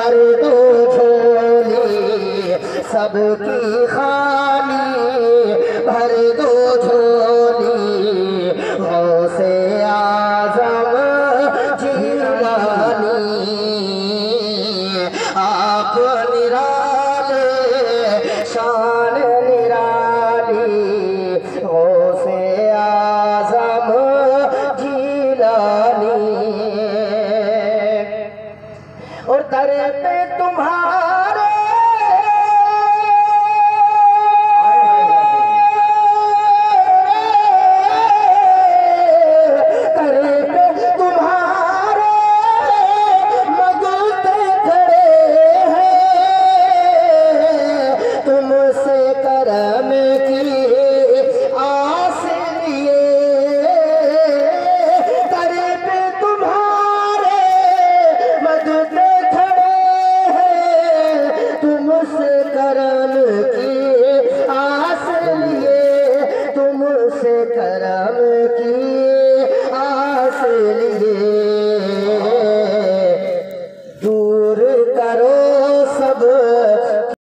भर दो झोली सबकी खाली, भर दो झोली गौसे आज़म जिलानी। आप निराले शान निराली गौसे आज़म जिलानी। और दर पे तुम्हारा